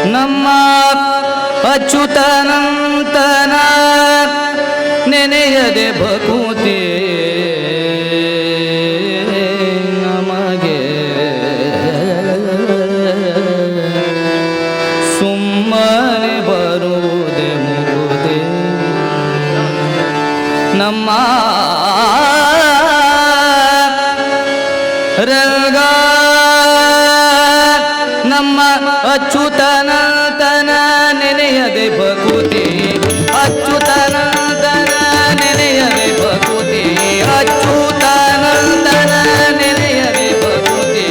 ನಮ್ಮ ಅಚ್ಯುತನಂತನ ನೆನೆಯದೆ ಭಕುತಿ ನಮಗೆ ಸುಮ್ಮನೆ ಬರುವುದೇ ಮುಗುದೆ ನಮ್ಮ ರಂಗ ನಮ್ಮ ಅಚ್ಯುತನಂತನ ನೆನೆಯದೆ ಭಕುತಿ ಅಚ್ಯುತನಂತನ ನೆನೆಯದೆ ಭಕುತಿ ಅಚ್ಯುತನಂತನ ನೆನೆಯದೆ ಭಕುತಿ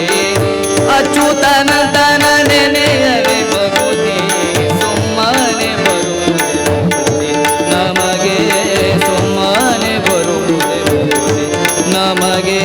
ಅಚ್ಯುತನಂತನ ನೆನೆಯದೆ ಭಕುತಿ ಸುಮ್ಮನೆ ಬರುವುದೇ ನಮಗೆ ಸುಮ್ಮನೆ ಬರುವುದೇ ನಮಗೆ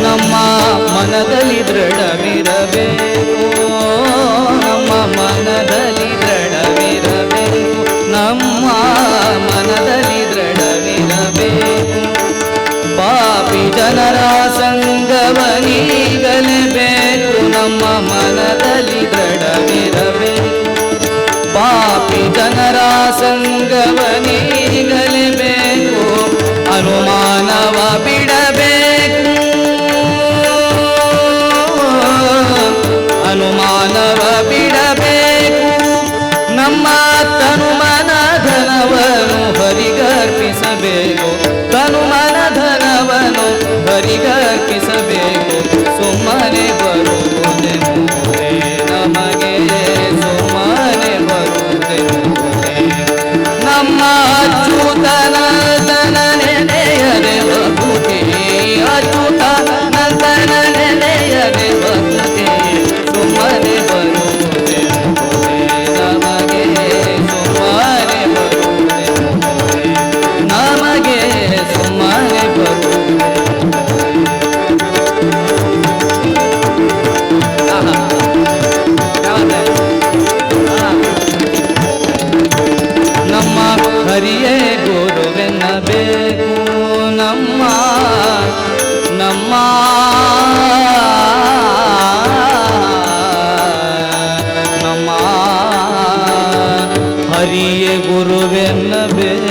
ನಮ್ಮ ಮನದಲ್ಲಿ ದೃಢವಿರಬೇಕು ನಮ್ಮ ಮನದಲ್ಲಿ ದೃಢವಿರಬೇಕು ನಮ್ಮ ಮನದಲ್ಲಿ ದೃಢವಿರಬೇಕು ಪಾಪಿ ಜನರ ಸಂಗವನೀಗಲೇಬೇಕು ನಮ್ಮ ಮನದಲ್ಲಿ ದೃಢವಿರಬೇಕು ಪಾಪಿ ಜನರ ಸಂಗವನೀಗಲೇಬೇಕು ಅನುಮಾನವ ಬಿಡಬೇಕು ಅನುಮಾನವ ಬಿಡಬೇಕು ನಮ್ಮ ತನುಮನ ಧನವನ್ನು ಹರಿಗರ್ಪಿಸಬೇಕು ತನುಮನ ಧನವನ್ನು ಹರಿಗರ್ಪಿಸಬೇಕು ಸುಮ್ಮನೆ ಬರುವುದೇ ನಮಗೆ ಸುಮ್ಮನೆ ಬರುವುದೇ ನಮ್ಮ ಅಚ್ಯುತನಂತನ ನೆನೆಯದೆ ಭಕುತಿ ಅಚ್ಯುತನಂತನ ನೆನೆಯದೆ ಭಕುತಿ ಸುಮ್ಮನೆ ಬರುವುದೇ ನಮಗೆ ಸುಮ್ಮನೆ ಬರುವುದೇ ನಮಗೆ ಸುಮ್ಮನೆ ಬರುವುದೇ ನಮ್ಮ ಹರಿಯೇ ಗುರುವೆನ್ನಬೇಕು ನಮ್ಮ ನಮ್ಮ ನಮ್ಮ ಹರಿಯೇ ಗುರುವೆನ್ನಬೇಕು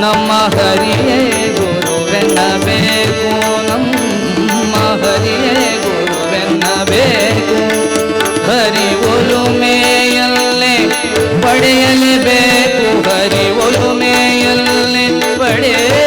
ನಮ್ಮ ಹರಿಯೇ ಗುರುವೆನ್ನಬೇಕು ನಮ್ಮ ಹರಿಯೇ ಗುರುವೆನ್ನಬೇಕು ಹರಿ ಒಲುಮೆಯಲ್ಲೇ ಪಡೆಯಲೇಬೇಕು ಹರಿ ಒಲುಮೆಯಲ್ಲೇ ಪಡೆಯ